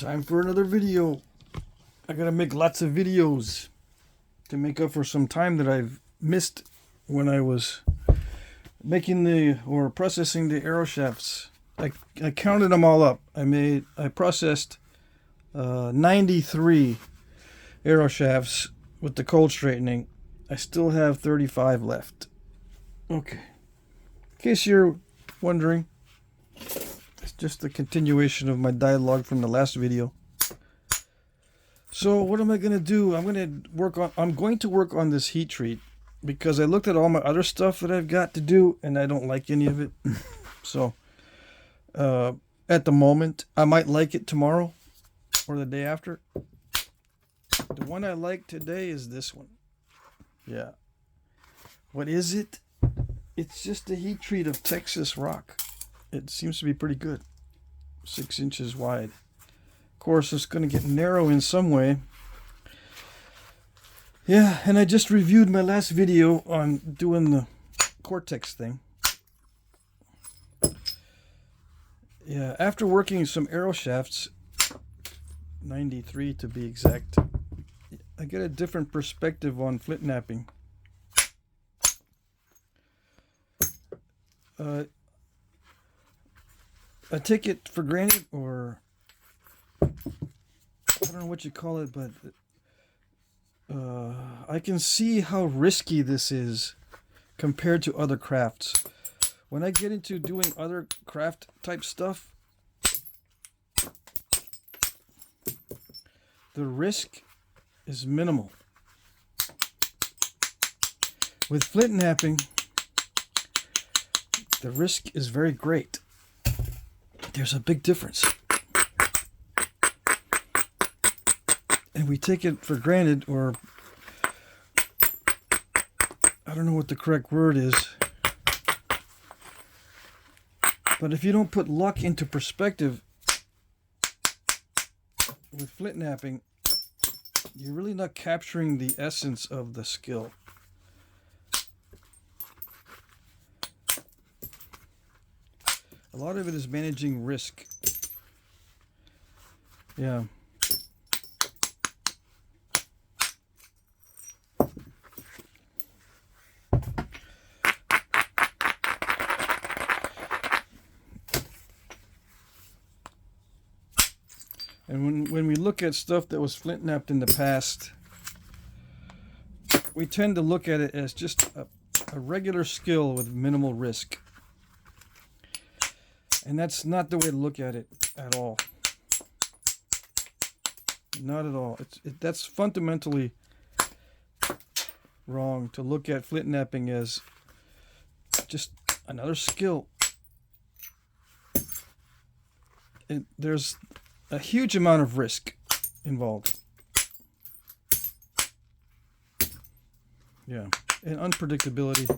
Time for another video. I gotta make lots of videos to make up for some time that I've missed when I was making or processing the arrow shafts. I counted them all up. I processed 93 arrow shafts with the cold straightening. I still have 35 left. Okay. In case you're wondering, it's just a continuation of my dialogue from the last video. So what am I going to do? I'm going to work on this heat treat because I looked at all my other stuff that I've got to do and I don't like any of it. So at the moment, I might like it tomorrow or the day after. The one I like today is this one. Yeah. What is it? It's just a heat treat of Texas rock. It seems to be pretty good. 6 inches wide. Of course, it's going to get narrow in some way. Yeah, and I just reviewed my last video on doing the Cortex thing. Yeah, after working some arrow shafts, 93 to be exact, I get a different perspective on Flintknapping. I take it for granted, or I don't know what you call it, but I can see how risky this is compared to other crafts. When I get into doing other craft type stuff, the risk is minimal. With Flintknapping, the risk is very great. There's a big difference. And we take it for granted, or I don't know what the correct word is. But if you don't put luck into perspective with Flintknapping, you're really not capturing the essence of the skill. A lot of it is managing risk. Yeah. And when we look at stuff that was flint-knapped in the past, we tend to look at it as just a regular skill with minimal risk. And that's not the way to look at it at all. Not at all. That's fundamentally wrong to look at Flintknapping as just another skill. There's a huge amount of risk involved. Yeah, and unpredictability.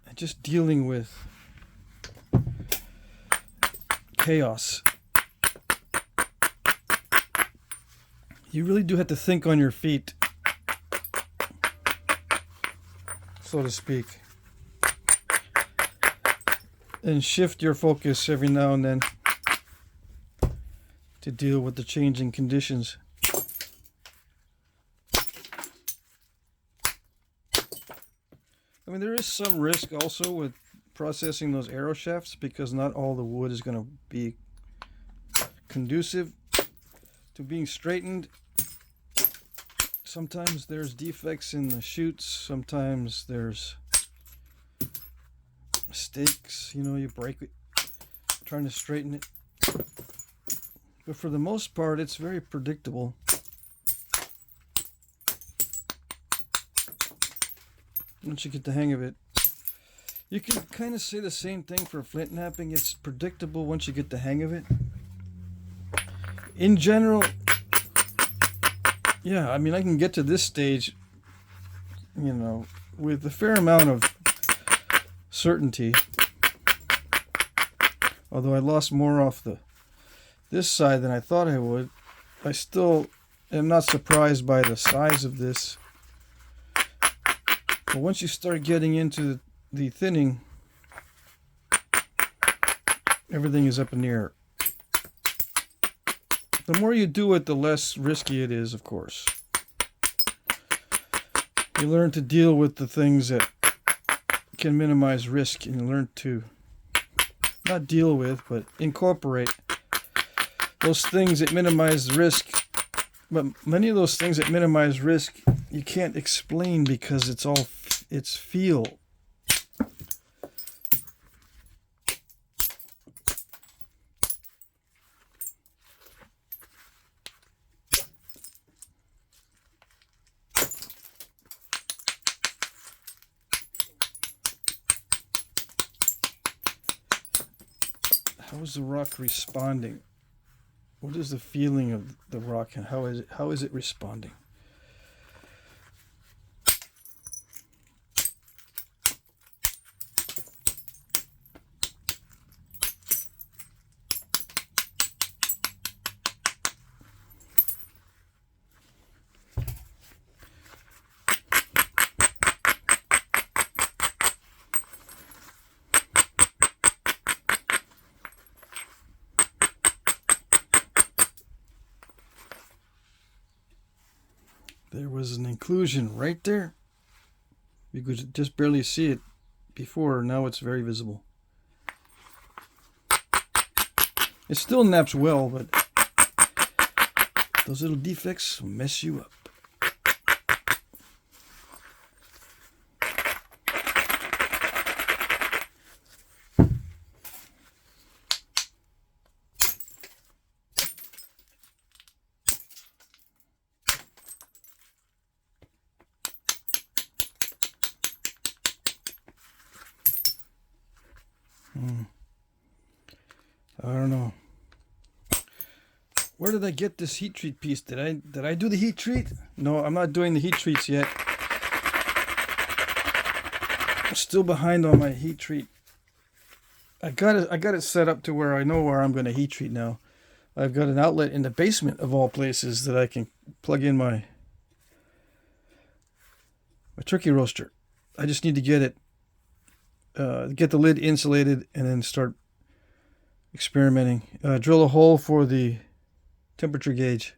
And just dealing with chaos. You really do have to think on your feet, so to speak, and shift your focus every now and then to deal with the changing conditions. I mean, there is some risk also with processing those arrow shafts because not all the wood is going to be conducive to being straightened. Sometimes there's defects in the chutes, sometimes there's mistakes, you break it trying to straighten it. But for the most part, it's very predictable. Once you get the hang of it. You can kind of say the same thing for Flintknapping. It's predictable once you get the hang of it. In general, yeah, I mean, I can get to this stage, with a fair amount of certainty. Although I lost more off this side than I thought I would, I still am not surprised by the size of this. But once you start getting into the thinning, everything is up in the air. The more you do it, the less risky it is, of course. You learn to deal with the things that can minimize risk, and you learn to not deal with, but incorporate those things that minimize risk. But many of those things that minimize risk, you can't explain because it's feel. How is the rock responding? What is the feeling of the rock, and how is it responding? There was an inclusion right there. You could just barely see it before. Now it's very visible. It still naps well, but those little defects will mess you up. I don't know. Where did I get this heat treat piece? Did I do the heat treat? No, I'm not doing the heat treats yet. I'm still behind on my heat treat. I got it set up to where I know where I'm going to heat treat now. I've got an outlet in the basement of all places that I can plug in my turkey roaster. I just need to get it get the lid insulated and then start experimenting. Drill a hole for the temperature gauge.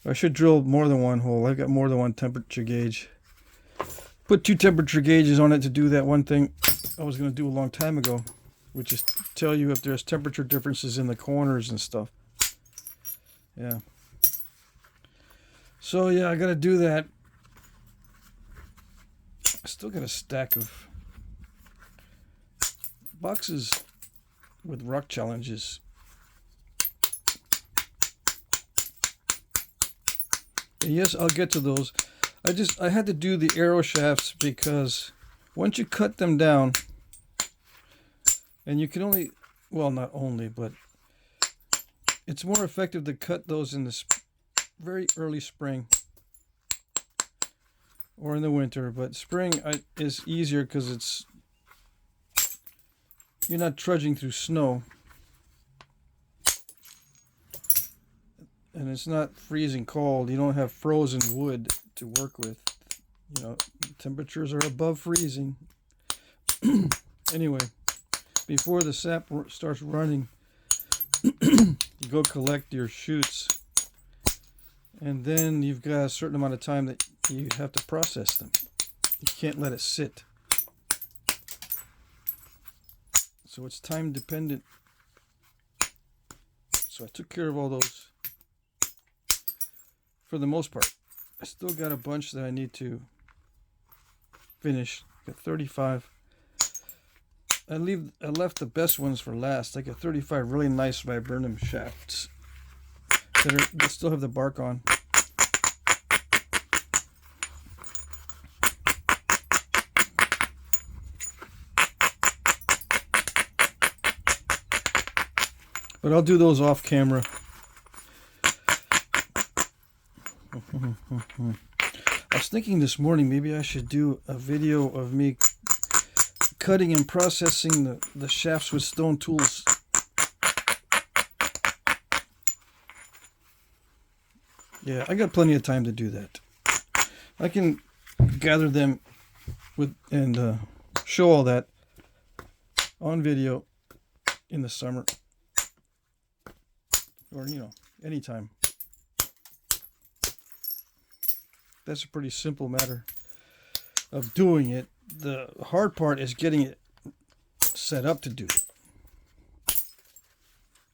I should drill more than one hole. I've got more than one temperature gauge. Put 2 temperature gauges on it to do that one thing I was going to do a long time ago, which is tell you if there's temperature differences in the corners and stuff. Yeah. So yeah, I got to do that. I still got a stack of boxes with rock challenges. And yes, I'll get to those. I had to do the arrow shafts because once you cut them down, and you can only, well, not only, but it's more effective to cut those in the very early spring or in the winter. But spring is easier because you're not trudging through snow, and it's not freezing cold. You don't have frozen wood to work with. You know, temperatures are above freezing. Anyway, before the sap starts running, you go collect your shoots, and then you've got a certain amount of time that you have to process them. You can't let it sit. So it's time dependent. So I took care of all those for the most part. I still got a bunch that I need to finish. Got 35. I left the best ones for last. I got 35 really nice viburnum shafts that still have the bark on. But I'll do those off camera. I was thinking this morning maybe I should do a video of me cutting and processing the shafts with stone tools. Yeah, I got plenty of time to do that. I can gather them and show all that on video in the summer. or anytime. That's a pretty simple matter of doing it. The hard part is getting it set up to do it.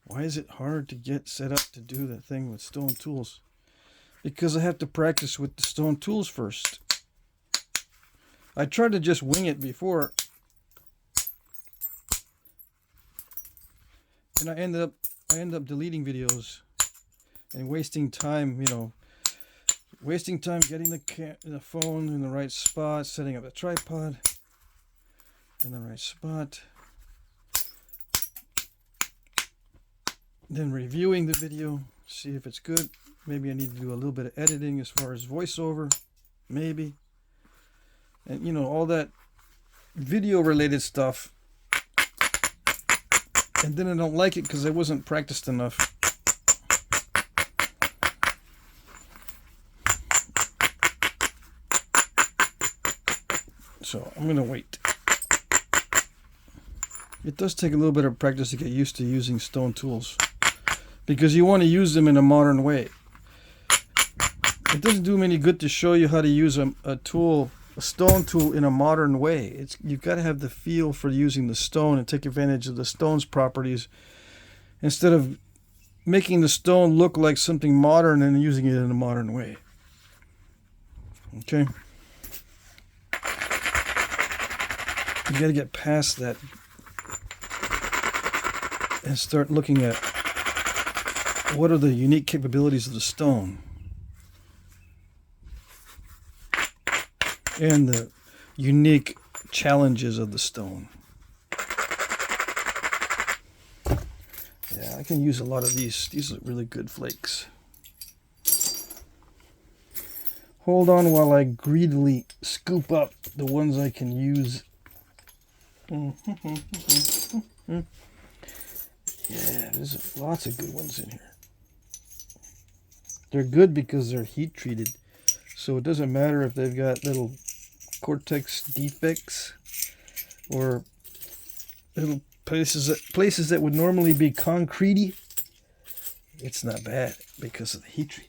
Why is it hard to get set up to do the thing with stone tools? Because I have to practice with the stone tools first. I tried to just wing it before, and I end up deleting videos and wasting time, wasting time getting the phone in the right spot, setting up the tripod in the right spot, then reviewing the video, see if it's good. Maybe I need to do a little bit of editing as far as voiceover, maybe. And all that video related stuff. And then I don't like it because I wasn't practiced enough. So I'm going to wait. It does take a little bit of practice to get used to using stone tools, because you want to use them in a modern way. It doesn't do me any good to show you how to use a stone tool in a modern way. You've got to have the feel for using the stone and take advantage of the stone's properties, instead of making the stone look like something modern and using it in a modern way. Okay? You got to get past that and start looking at what are the unique capabilities of the stone and the unique challenges of the stone. Yeah, I can use a lot of these. These are really good flakes. Hold on while I greedily scoop up the ones I can use. Yeah, there's lots of good ones in here. They're good because they're heat treated. So it doesn't matter if they've got little cortex defects or little places that would normally be concretey. It's not bad because of the heat treat.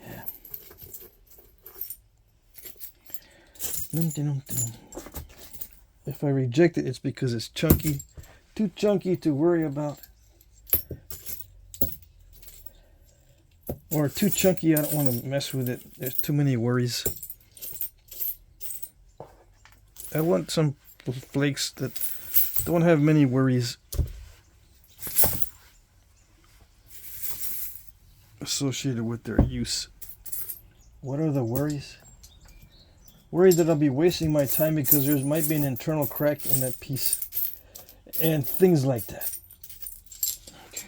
Yeah. If I reject it, it's because it's chunky. Too chunky to worry about. Or too chunky, I don't want to mess with it. There's too many worries. I want some flakes that don't have many worries associated with their use. What are the worries? Worried that I'll be wasting my time because there might be an internal crack in that piece. And things like that. Okay.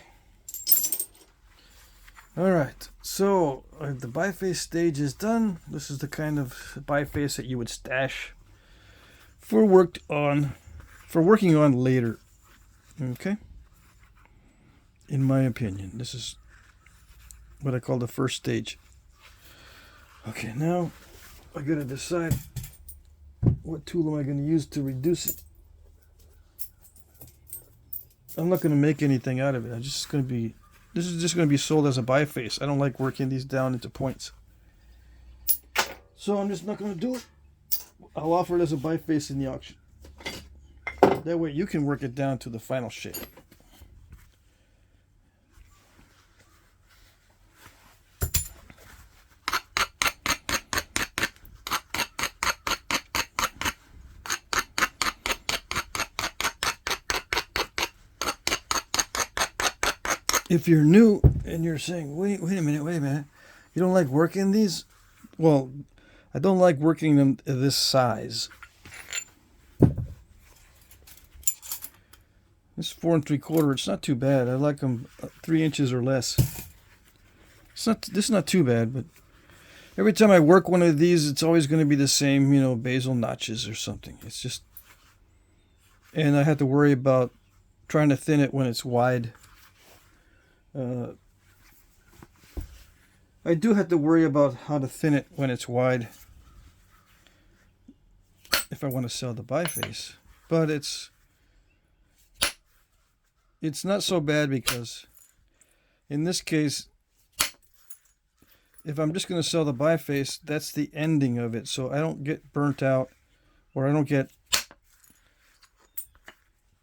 Alright, so the biface stage is done. This is the kind of biface that you would stash for working on later. Okay? In my opinion, this is what I call the first stage. Okay, now I gotta decide what tool am I going to use to reduce it. I'm not going to make anything out of it. This is just going to be sold as a biface. I don't like working these down into points. So I'm just not going to do it. I'll offer it as a biface in the auction. That way you can work it down to the final shape. If you're new and you're saying, wait a minute, you don't like working these? Well, I don't like working them this size. This 4 3/4, it's not too bad. I like them 3 inches or less. This is not too bad, but every time I work one of these, it's always going to be the same, basal notches or something. It's just, and I have to worry about trying to thin it when it's wide. I do have to worry about how to thin it when it's wide if I want to sell the biface, but it's it's not so bad because in this case, if I'm just going to sell the biface, that's the ending of it. So I don't get burnt out, or I don't get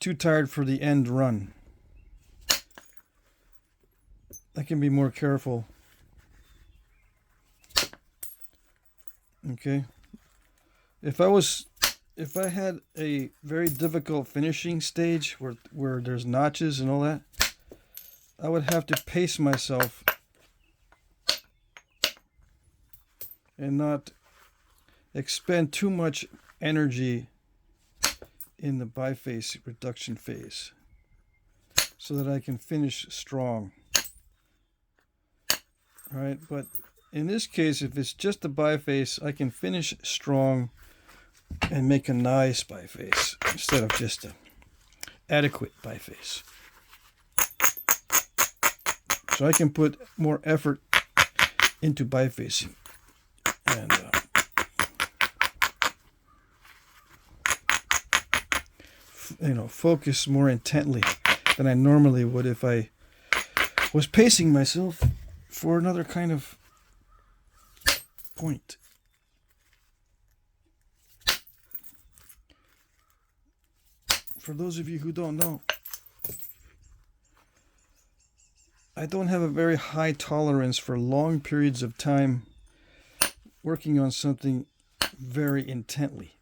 too tired for the end run. I can be more careful. Okay. If I had a very difficult finishing stage where there's notches and all that, I would have to pace myself and not expend too much energy in the biface reduction phase so that I can finish strong. All right, but in this case, if it's just a biface, I can finish strong and make a nice biface instead of just an adequate biface. So I can put more effort into bifacing and focus more intently than I normally would if I was pacing myself for another kind of point. For those of you who don't know, I don't have a very high tolerance for long periods of time working on something very intently.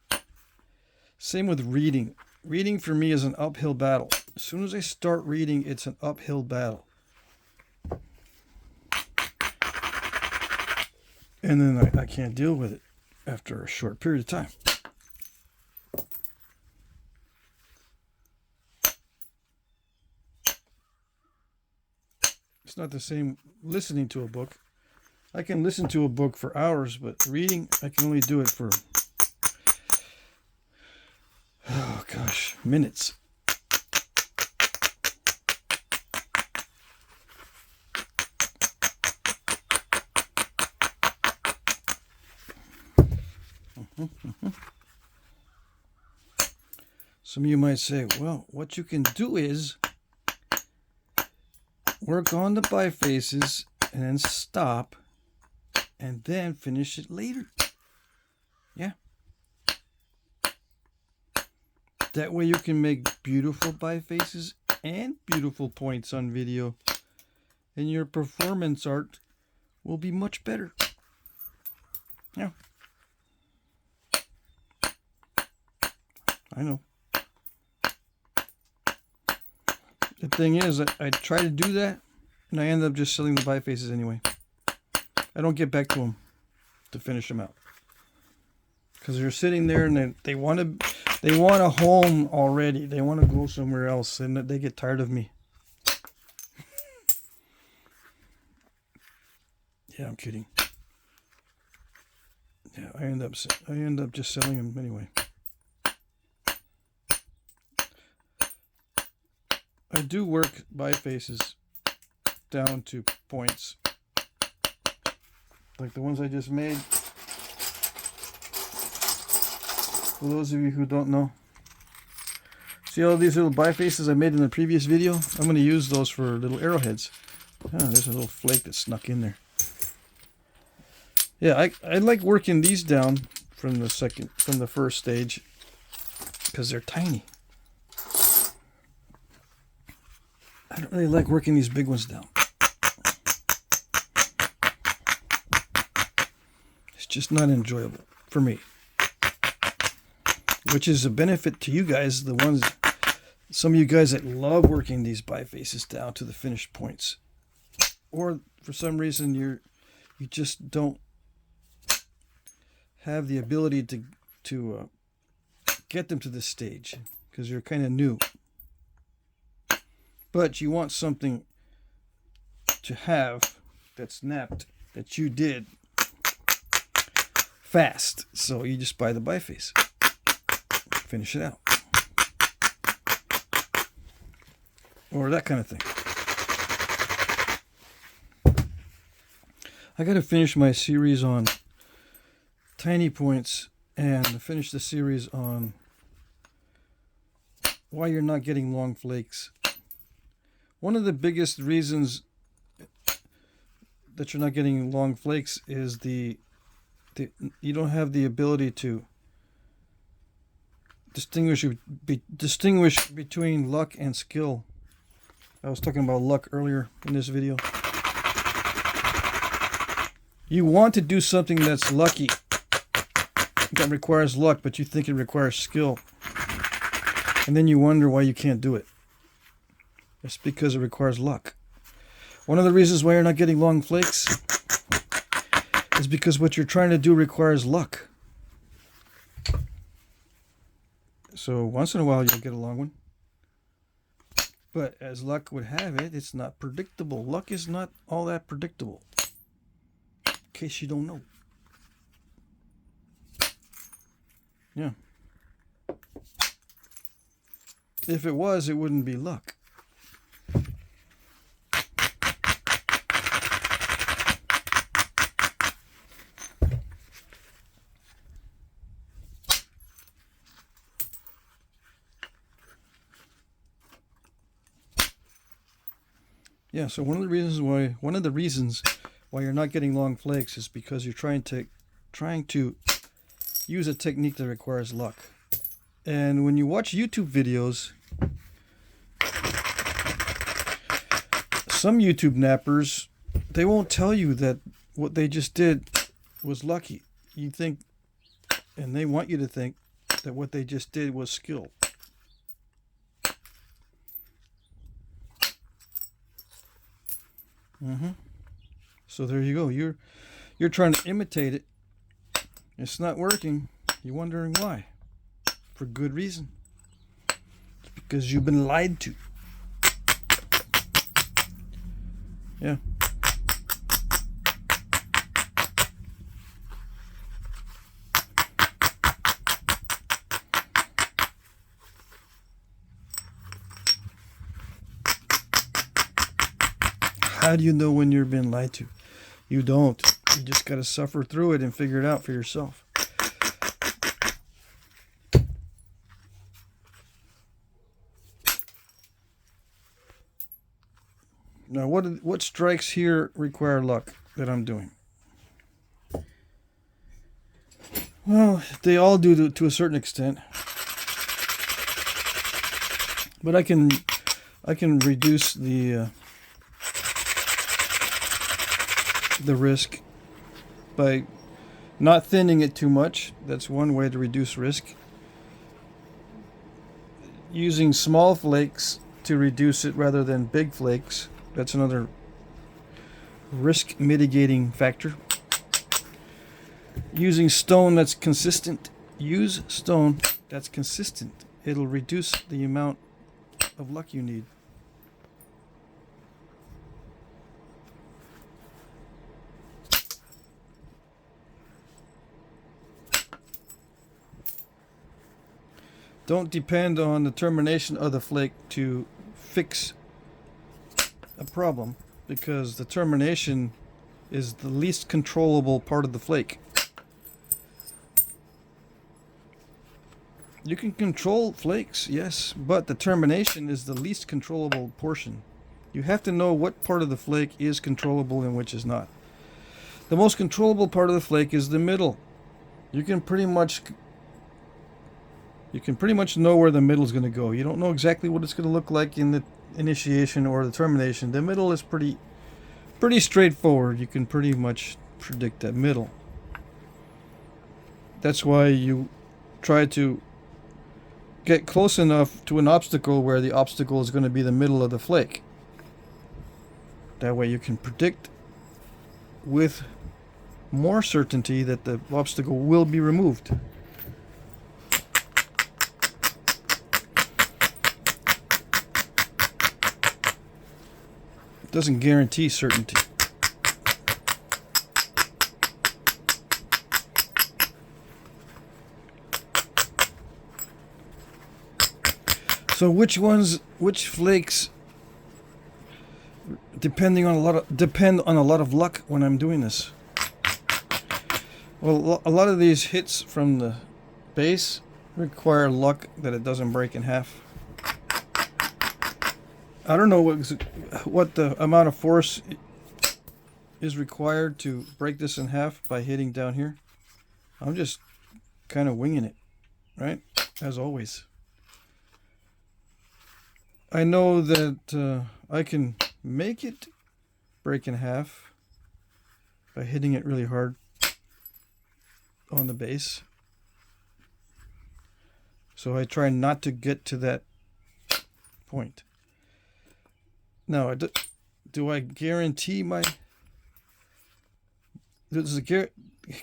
Same with reading. Reading for me is an uphill battle. As soon as I start reading, it's an uphill battle. And then I can't deal with it after a short period of time. It's not the same listening to a book. I can listen to a book for hours, but reading, I can only do it for, oh gosh, minutes. Some of you might say, well, what you can do is work on the bifaces and then stop and then finish it later. Yeah. That way you can make beautiful bifaces and beautiful points on video, and your performance art will be much better. Yeah. I know. The thing is, I try to do that, and I end up just selling the bifaces anyway. I don't get back to them to finish them out, because they're sitting there and they want a home already. They want to go somewhere else, and they get tired of me. Yeah, I'm kidding. Yeah, I end up just selling them anyway. I do work bifaces down to points, like the ones I just made. For those of you who don't know, see all these little bifaces I made in the previous video? I'm going to use those for little arrowheads. Oh, there's a little flake that snuck in there. Yeah, I like working these down from the first stage because they're tiny. I don't really like working these big ones down. It's just not enjoyable for me. Which is a benefit to you guys, some of you guys that love working these bifaces down to the finished points. Or for some reason you just don't have the ability to get them to this stage because you're kind of new. But you want something to have that's snapped that you did fast. So you just buy the biface. Finish it out. Or that kind of thing. I got to finish my series on tiny points and finish the series on why you're not getting long flakes. One of the biggest reasons that you're not getting long flakes is you don't have the ability to distinguish between luck and skill. I was talking about luck earlier in this video. You want to do something that's lucky, that requires luck, but you think it requires skill. And then you wonder why you can't do it. It's because it requires luck. One of the reasons why you're not getting long flakes is because what you're trying to do requires luck. So once in a while you'll get a long one. But as luck would have it, it's not predictable. Luck is not all that predictable. In case you don't know. Yeah. If it was, it wouldn't be luck. Yeah, so one of the reasons why you're not getting long flakes is because you're trying to use a technique that requires luck. And when you watch YouTube videos, some YouTube nappers, they won't tell you that what they just did was lucky. You think, and they want you to think, that what they just did was skill. So there you go. You're trying to imitate it. It's not working. You're wondering why. For good reason. It's because you've been lied to. Yeah. How do you know when you're being lied to? You don't. You just got to suffer through it and figure it out for yourself. Now, what strikes here require luck that I'm doing? Well, they all do to a certain extent. But I can reduce the risk by not thinning it too much. That's one way to reduce risk. Using small flakes to reduce it rather than big flakes. That's another risk mitigating factor. Using stone that's consistent. Use stone that's consistent. It'll reduce the amount of luck you need. Don't depend on the termination of the flake to fix a problem, because the termination is the least controllable part of the flake. You can control flakes, yes, but the termination is the least controllable portion. You have to know what part of the flake is controllable and which is not. The most controllable part of the flake is the middle. You can pretty much know where the middle is going to go. You don't know exactly what it's going to look like in the initiation or the termination. The middle is pretty straightforward. You can pretty much predict that middle. That's why you try to get close enough to an obstacle where the obstacle is going to be the middle of the flake. That way you can predict with more certainty that the obstacle will be removed. It doesn't guarantee certainty. So which flakes depend on a lot of luck when I'm doing this? Well, a lot of these hits from the base require luck that it doesn't break in half. I don't know what the amount of force is required to break this in half by hitting down here. I'm just kind of winging it, right? As always. I know that I can make it break in half by hitting it really hard on the base. So I try not to get to that point. Now, do I guarantee my...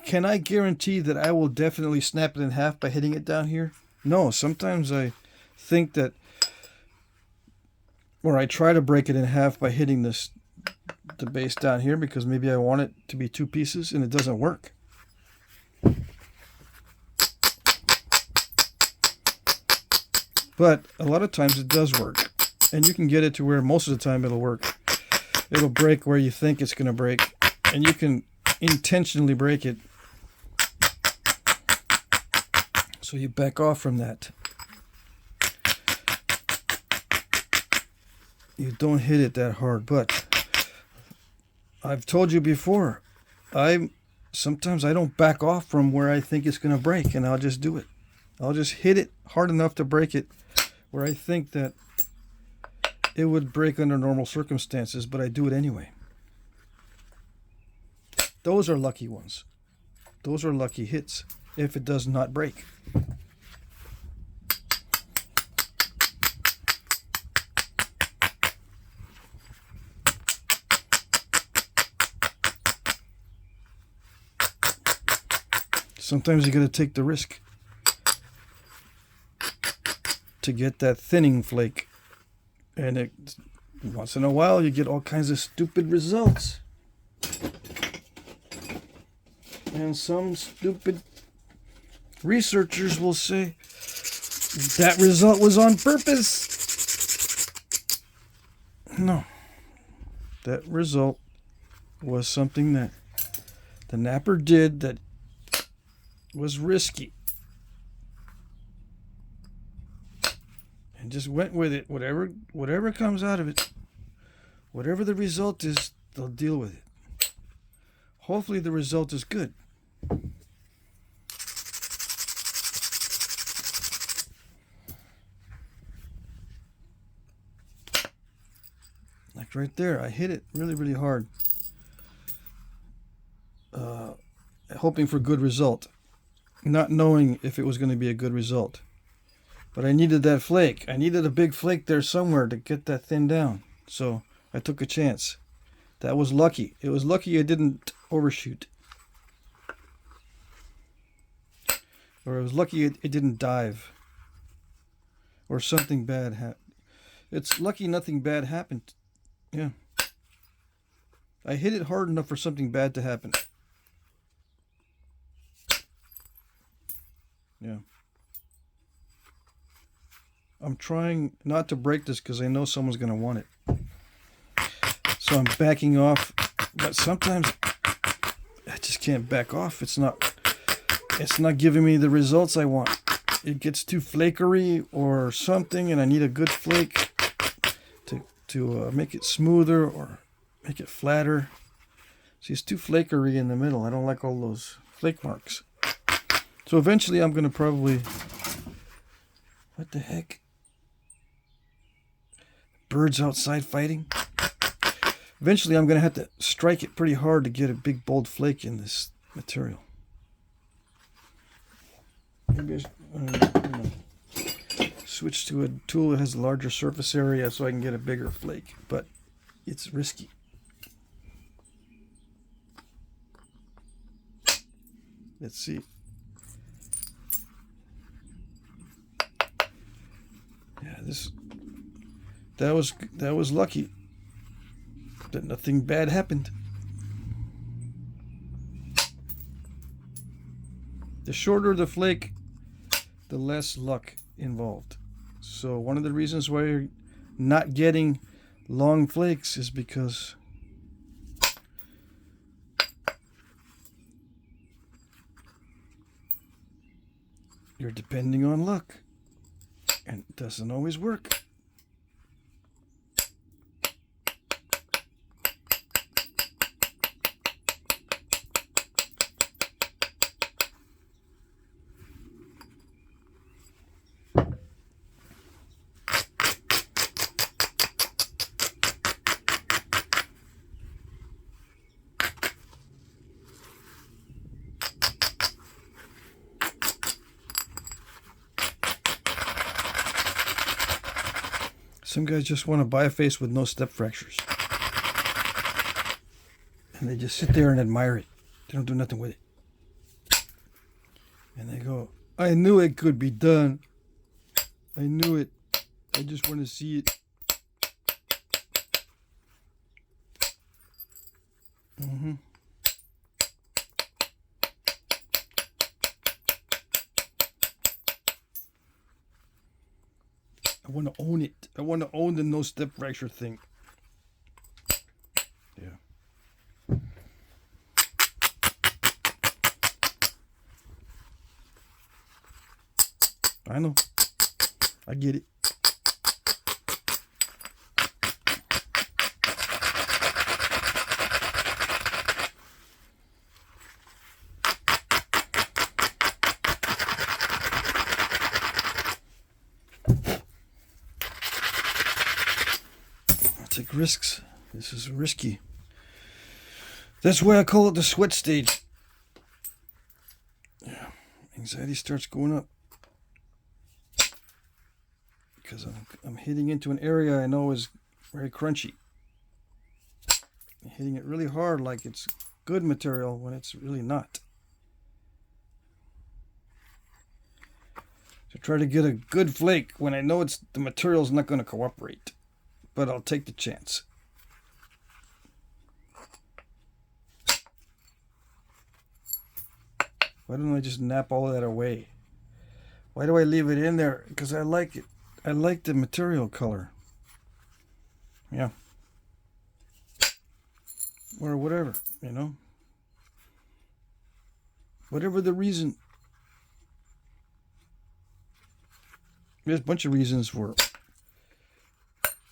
Can I guarantee that I will definitely snap it in half by hitting it down here? No, sometimes I think that... Or I try to break it in half by hitting the base down here because maybe I want it to be two pieces and it doesn't work. But a lot of times it does work. And you can get it to where most of the time it'll work. It'll break where you think it's going to break. And you can intentionally break it. So you back off from that. You don't hit it that hard. But I've told you before, sometimes I don't back off from where I think it's going to break. And I'll just do it. I'll just hit it hard enough to break it where I think that it would break under normal circumstances, but I do it anyway. Those are lucky ones. Those are lucky hits if it does not break. Sometimes you got to take the risk to get that thinning flake. And once in a while, you get all kinds of stupid results. And some stupid researchers will say, that result was on purpose. No. That result was something that the napper did that was risky. And just went with it. Whatever comes out of it, whatever the result is, they'll deal with it. Hopefully the result is good. Like right there, I hit it really, really hard. Hoping for good result. Not knowing if it was going to be a good result. But I needed that flake. I needed a big flake there somewhere to get that thin down. So I took a chance. That was lucky. It was lucky I didn't overshoot. Or it was lucky it didn't dive. Or something bad happened. It's lucky nothing bad happened. Yeah. I hit it hard enough for something bad to happen. Yeah. I'm trying not to break this because I know someone's going to want it. So I'm backing off. But sometimes I just can't back off. It's not giving me the results I want. It gets too flakery or something, and I need a good flake to make it smoother or make it flatter. See, it's too flakery in the middle. I don't like all those flake marks. So eventually I'm going to probably... What the heck? Birds outside fighting? Eventually I'm going to have to strike it pretty hard to get a big bold flake in this material. Maybe switch to a tool that has a larger surface area so I can get a bigger flake, but it's risky. Let's see. Yeah, that was lucky that nothing bad happened. The shorter the flake, the less luck involved. So one of the reasons why you're not getting long flakes is because you're depending on luck, and it doesn't always work. Some guys just want to buy a face with no step fractures. And they just sit there and admire it. They don't do nothing with it. And they go, I knew it could be done. I knew it. I just want to see it. I want to own it. I want to own the no step fracture thing. Yeah. I know. I get it. Take risks. This is risky. That's why I call it the sweat stage. Yeah, anxiety starts going up because I'm hitting into an area I know is very crunchy. I'm hitting it really hard like it's good material when it's really not. So try to get a good flake when I know the material's not going to cooperate. But I'll take the chance. Why don't I just nap all of that away? Why do I leave it in there? Because I like it. I like the material color. Yeah. Or whatever, you know. Whatever the reason. There's a bunch of reasons for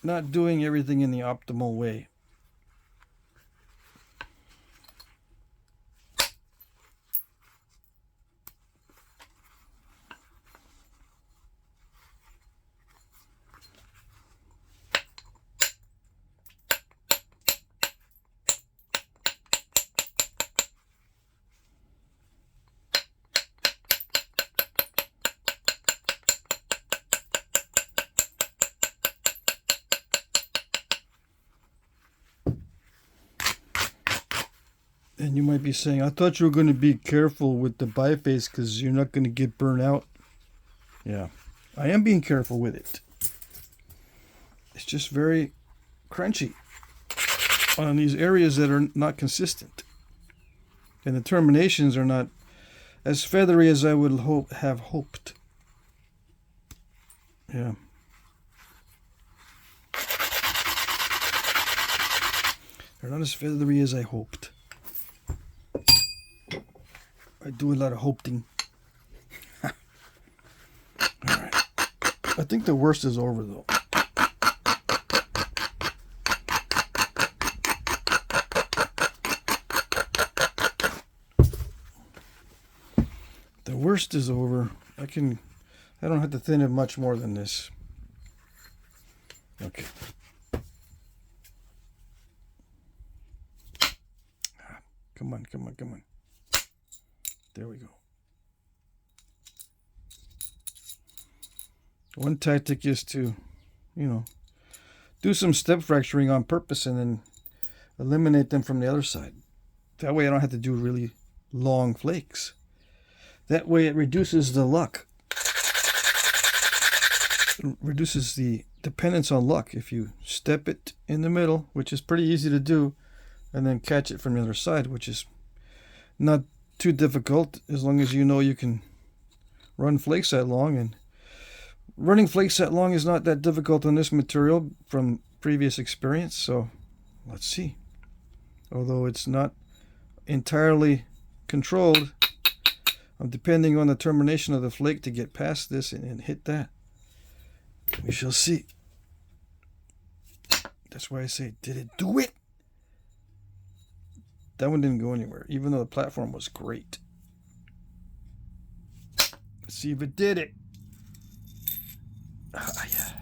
not doing everything in the optimal way. And you might be saying, I thought you were going to be careful with the biface because you're not going to get burnt out. Yeah, I am being careful with it. It's just very crunchy on these areas that are not consistent. And the terminations are not as feathery as I would have hoped. Yeah. They're not as feathery as I hoped. I do a lot of hoping. Alright. I think the worst is over though. The worst is over. I don't have to thin it much more than this. Okay. Come on, come on, come on. There we go. One tactic is to, do some step fracturing on purpose and then eliminate them from the other side. That way I don't have to do really long flakes. That way it reduces the luck. It reduces the dependence on luck. If you step it in the middle, which is pretty easy to do, and then catch it from the other side, which is not too difficult as long as you know you can run flakes that long. And running flakes that long is not that difficult on this material from previous experience. So let's see. Although it's not entirely controlled, I'm depending on the termination of the flake to get past this and hit that. We shall see. That's why I say, did it do it? That one didn't go anywhere, even though the platform was great. Let's see if it did it. Yeah.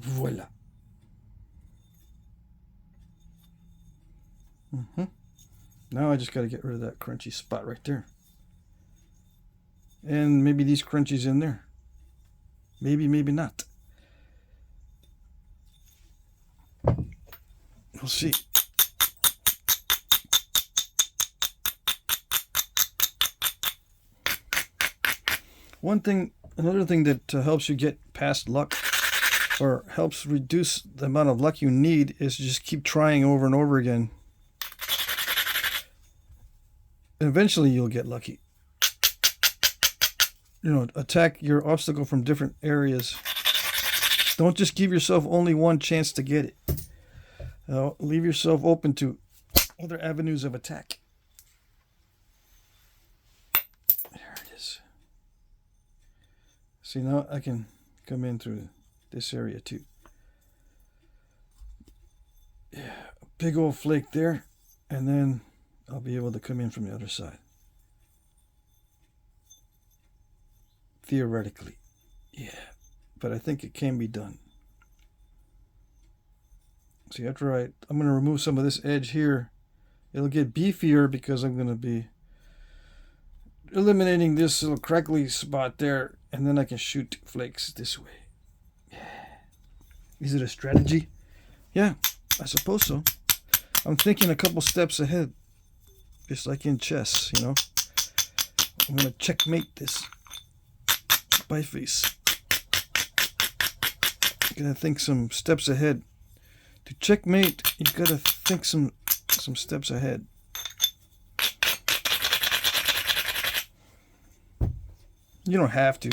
Voila. Now I just got to get rid of that crunchy spot right there. And maybe these crunchies in there. Maybe, maybe not. We'll see. Another thing that helps you get past luck, or helps reduce the amount of luck you need, is just keep trying over and over again. And eventually you'll get lucky. You know, attack your obstacle from different areas. Don't just give yourself only one chance to get it. Leave yourself open to other avenues of attack. There it is. See, now I can come in through this area too. Yeah, a big old flake there, and then I'll be able to come in from the other side. Theoretically, yeah, but I think it can be done. See, I'm going to remove some of this edge here. It'll get beefier because I'm going to be eliminating this little crackly spot there, and then I can shoot flakes this way. Yeah. Is it a strategy? Yeah, I suppose so. I'm thinking a couple steps ahead, just like in chess, you know. I'm going to checkmate this by face. I'm going to think some steps ahead. To checkmate, you've got to think some steps ahead. You don't have to.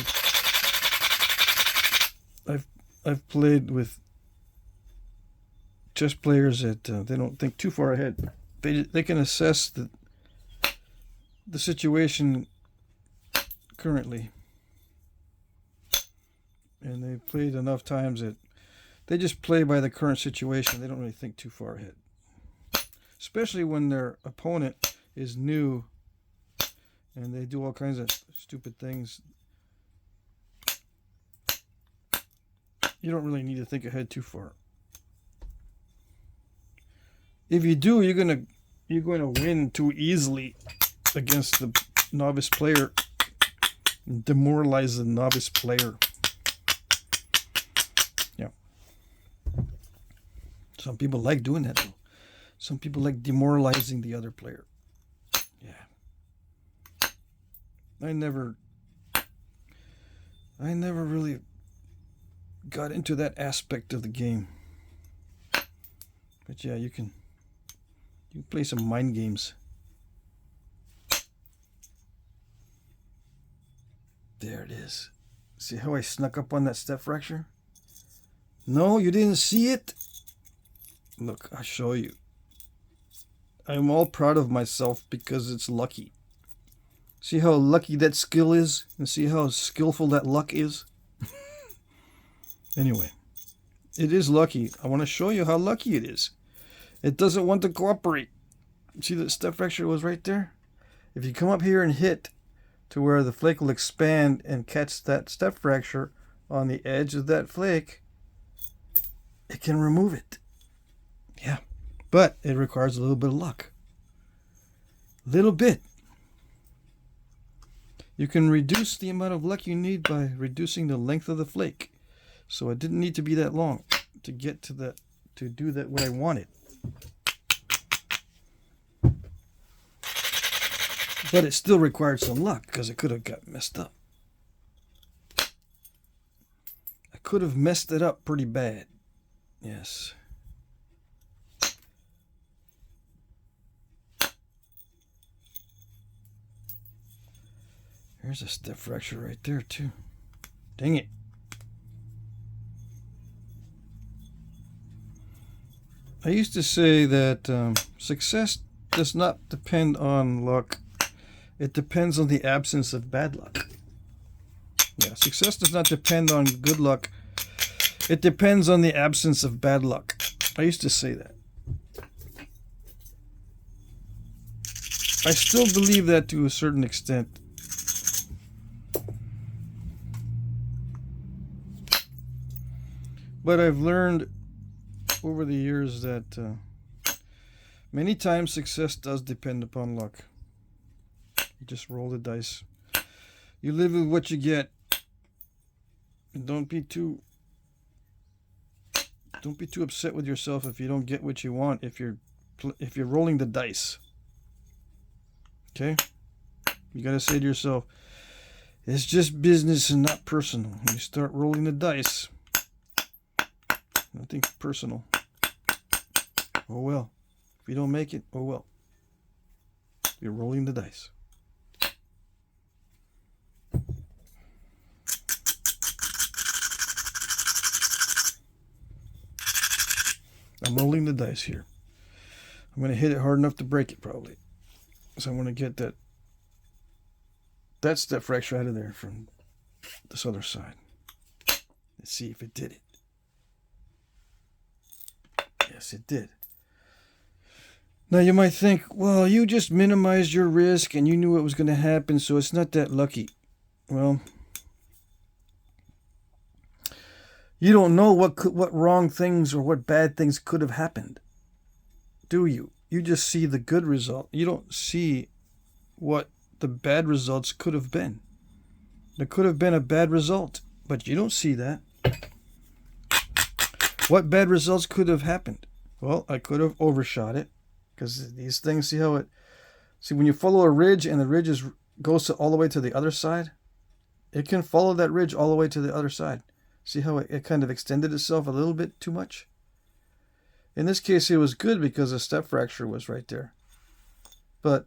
I've played with chess players that they don't think too far ahead. They can assess the situation currently, and they've played enough times that they just play by the current situation. They don't really think too far ahead. Especially when their opponent is new and they do all kinds of stupid things. You don't really need to think ahead too far. If you do, you're going to win too easily against the novice player. Demoralize the novice player. Some people like doing that, though. Some people like demoralizing the other player. Yeah. I never really got into that aspect of the game. But yeah, you can play some mind games. There it is. See how I snuck up on that step fracture? No, you didn't see it? Look, I'll show you. I'm all proud of myself because it's lucky. See how lucky that skill is? And see how skillful that luck is? Anyway, it is lucky. I want to show you how lucky it is. It doesn't want to cooperate. See that step fracture was right there? If you come up here and hit to where the flake will expand and catch that step fracture on the edge of that flake, it can remove it. Yeah, but it requires a little bit of luck. Little bit. You can reduce the amount of luck you need by reducing the length of the flake. So it didn't need to be that long to get to that, to do that what I wanted. But it still required some luck because it could have got messed up. I could have messed it up pretty bad. Yes. There's a step fracture right there too. Dang it. I used to say that success does not depend on luck. It depends on the absence of bad luck. Yeah, success does not depend on good luck. It depends on the absence of bad luck. I used to say that. I still believe that to a certain extent. But I've learned over the years that many times success does depend upon luck. You just roll the dice. You live with what you get. And don't be too upset with yourself if you don't get what you want, if you're rolling the dice. Okay? You got to say to yourself, it's just business and not personal. When you start rolling the dice, nothing personal. Oh well. If you don't make it, oh well. You're rolling the dice. I'm rolling the dice here. I'm going to hit it hard enough to break it probably. So I want to get that step fracture out of there from this other side. Let's see if it did it. Yes, it did. Now you might think, well, you just minimized your risk and you knew it was going to happen, so it's not that lucky. Well, you don't know what wrong things or what bad things could have happened, do you? You just see the good result. You don't see what the bad results could have been. There could have been a bad result, but you don't see that. What bad results could have happened? Well, I could have overshot it, because these things, see when you follow a ridge and the ridge goes all the way to the other side, it can follow that ridge all the way to the other side. See how it kind of extended itself a little bit too much? In this case, it was good because the step fracture was right there. But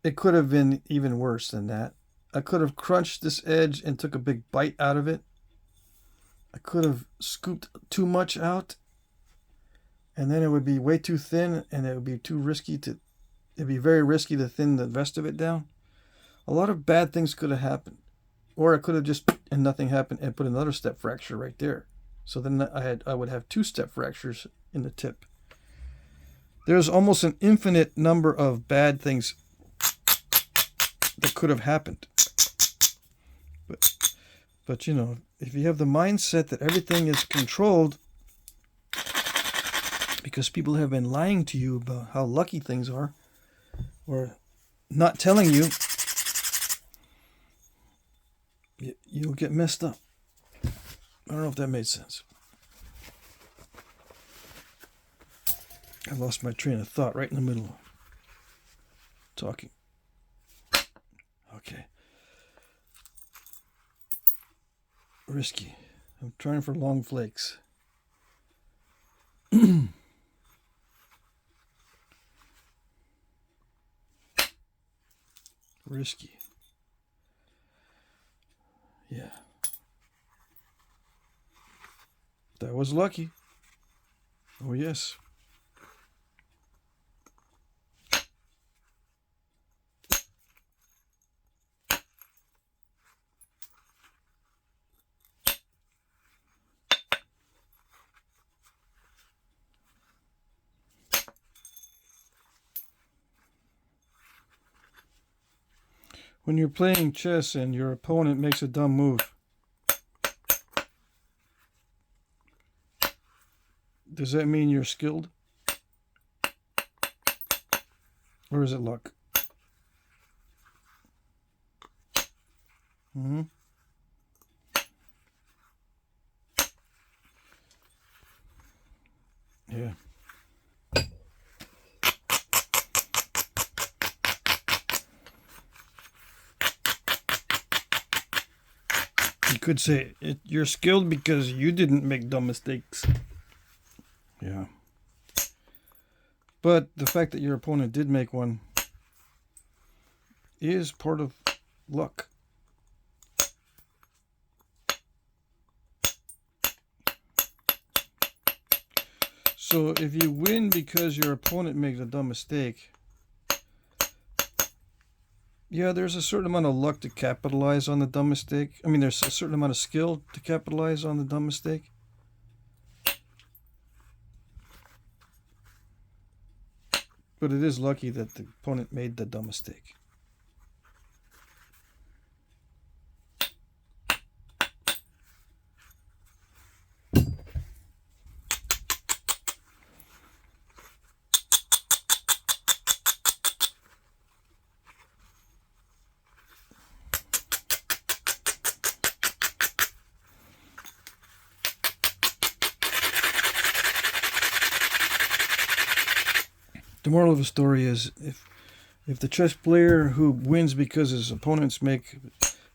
it could have been even worse than that. I could have crunched this edge and took a big bite out of it. I could have scooped too much out, and then it would be way too thin, and it would be too risky it'd be very risky to thin the rest of it down. A lot of bad things could have happened. Or I could have just, and nothing happened, and put another step fracture right there. So then I would have 2 step fractures in the tip. There's almost an infinite number of bad things that could have happened. But you know, if you have the mindset that everything is controlled, because people have been lying to you about how lucky things are, or not telling you, you'll get messed up. I don't know if that made sense. I lost my train of thought right in the middle of talking. Okay. Risky. I'm trying for long flakes. Risky. Yeah. That was lucky. Oh, yes. When you're playing chess and your opponent makes a dumb move, does that mean you're skilled? Or is it luck? Mm-hmm. Yeah. You could say you're skilled because you didn't make dumb mistakes. Yeah. But the fact that your opponent did make one is part of luck. So if you win because your opponent makes a dumb mistake, yeah, there's a certain amount of luck to capitalize on the dumb mistake. I mean, there's a certain amount of skill to capitalize on the dumb mistake. But it is lucky that the opponent made the dumb mistake. The moral of the story is if the chess player who wins because his opponents make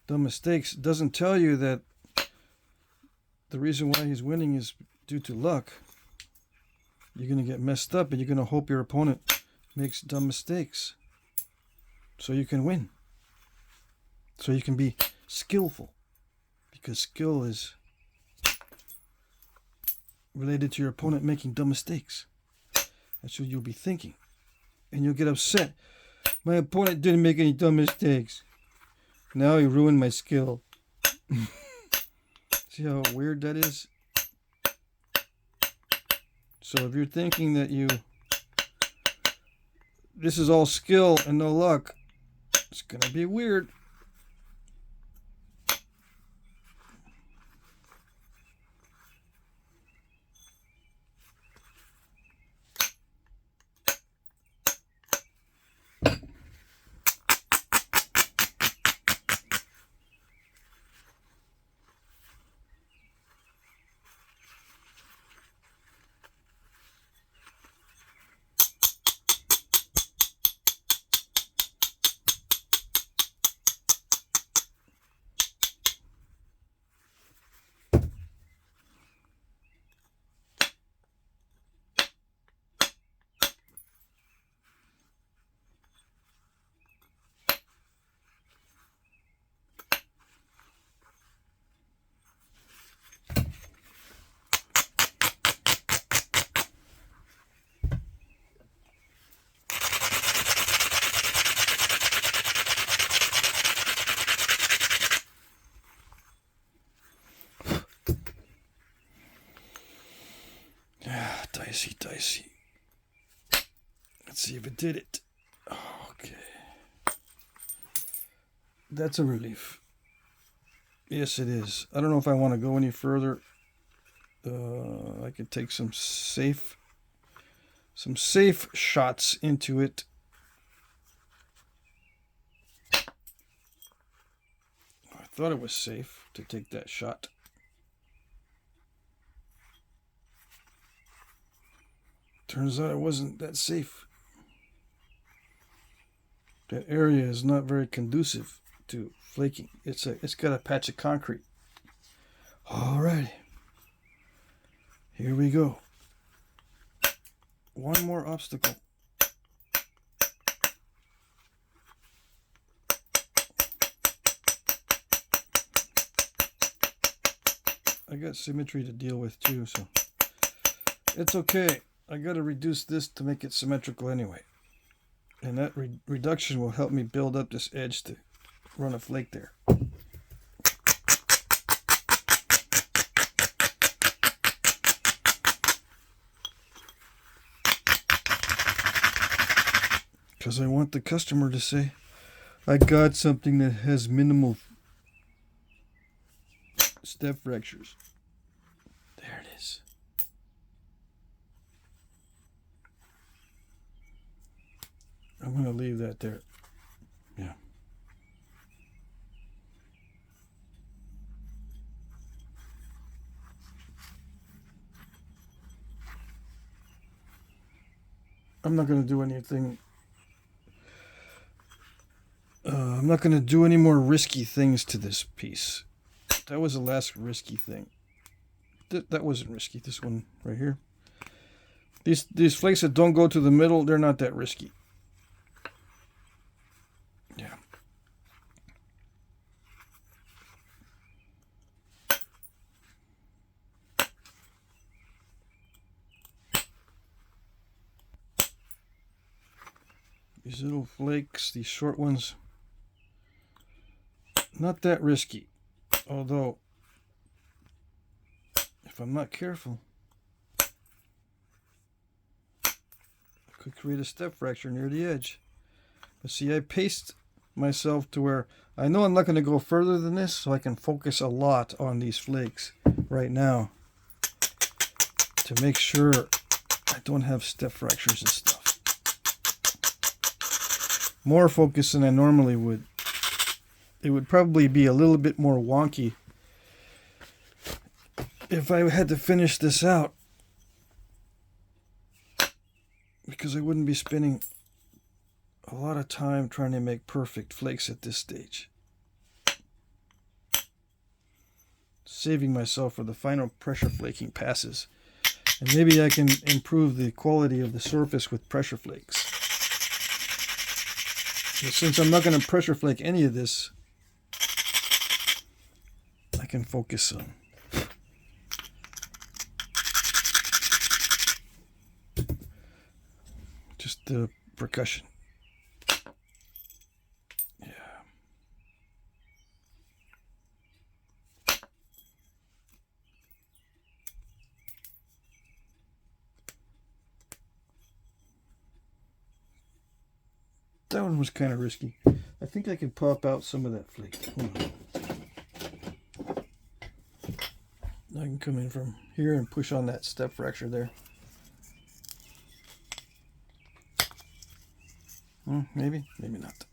dumb mistakes doesn't tell you that the reason why he's winning is due to luck, you're going to get messed up and you're going to hope your opponent makes dumb mistakes so you can win. So you can be skillful, because skill is related to your opponent making dumb mistakes. That's what you'll be thinking. And you'll get upset. My opponent didn't make any dumb mistakes. Now he ruined my skill. See how weird that is? So if you're thinking that this is all skill and no luck, it's going to be weird. Dicey. Let's see if it did it. Okay. That's a relief. Yes, it is. I don't know if I want to go any further. I could take some safe shots into it. I thought it was safe to take that shot. Turns out it wasn't that safe. That area is not very conducive to flaking. It's got a patch of concrete. Alrighty. Here we go. One more obstacle. I got symmetry to deal with too, so it's okay. I got to reduce this to make it symmetrical anyway. And that reduction will help me build up this edge to run a flake there. Because I want the customer to say, I got something that has minimal step fractures. There it is. I'm going to leave that there. Yeah. I'm not going to do anything. I'm not going to do any more risky things to this piece. That was the last risky thing. That wasn't risky. This one right here. These flakes that don't go to the middle, they're not that risky. Yeah. These little flakes, these short ones, not that risky. Although, if I'm not careful, I could create a step fracture near the edge. But see, I paced myself to where I know I'm not going to go further than this, so I can focus a lot on these flakes right now to make sure I don't have step fractures and stuff. More focus than I normally would. It would probably be a little bit more wonky if I had to finish this out. because I wouldn't be spending a lot of time trying to make perfect flakes at this stage. Saving myself for the final pressure flaking passes. And maybe I can improve the quality of the surface with pressure flakes. But since I'm not going to pressure flake any of this, I can focus on just the percussion. Yeah. That one was kind of risky. I think I can pop out some of that flake. I can come in from here and push on that step fracture there. Maybe, maybe not.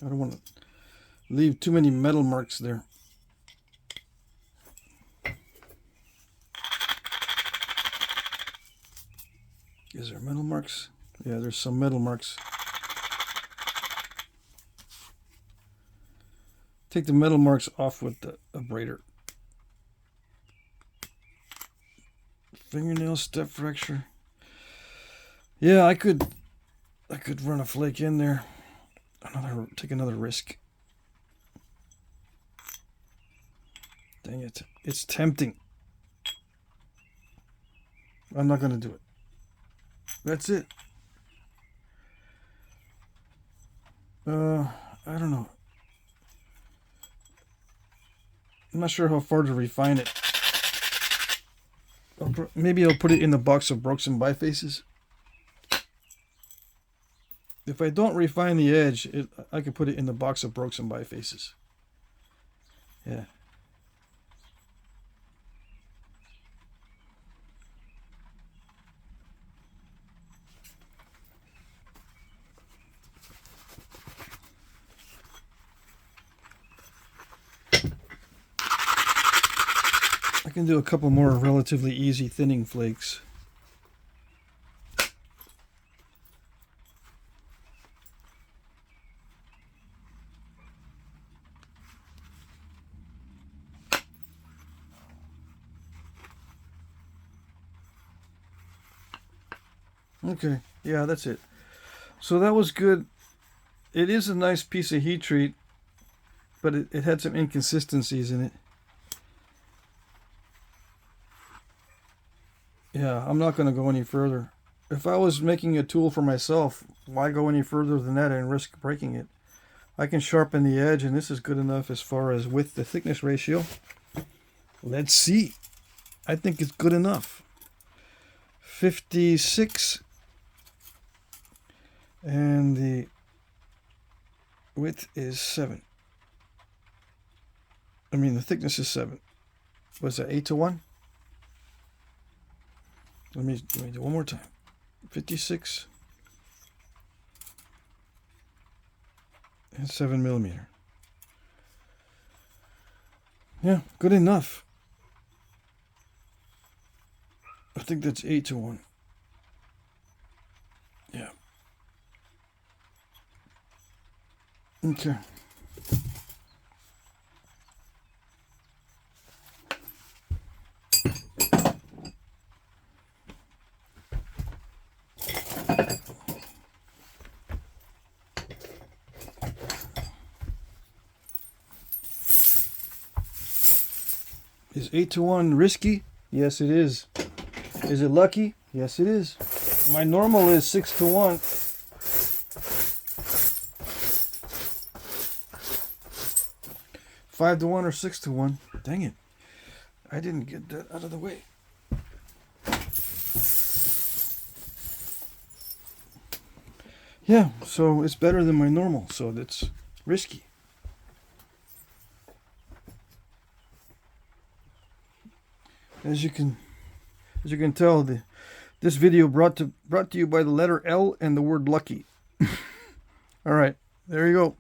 I don't want to leave too many metal marks there. Is there metal marks? Yeah, there's some metal marks. Take the metal marks off with the abrader. Fingernail step fracture. Yeah, I could run a flake in there. Take another risk. Dang it. It's tempting. I'm not going to do it. That's it. I don't know. I'm not sure how far to refine it. Maybe I'll put it in the box of broken bifaces. If I don't refine the edge, I can put it in the box of broken bifaces. Yeah. I can do a couple more relatively easy thinning flakes. Okay, yeah, that's it. So that was good. It is a nice piece of heat treat, but it had some inconsistencies in it. Yeah, I'm not going to go any further. If I was making a tool for myself, why go any further than that and risk breaking it? I can sharpen the edge, and this is good enough as far as width to thickness ratio. Let's see. I think it's good enough. 56. And the width is 7. I mean, the thickness is 7. Was that 8 to 1? Let me do one more time. 56 and 7 millimeter. Yeah, good enough. I think that's 8 to 1. Yeah. Okay. Is 8 to 1 risky? Yes, it is. Is it lucky? Yes, it is. My normal is 6 to 1. 5 to 1 or 6 to 1. Dang it. I didn't get that out of the way. Yeah, so it's better than my normal, so that's risky. As you can tell, this video brought to you by the letter L and the word lucky. All right, there you go.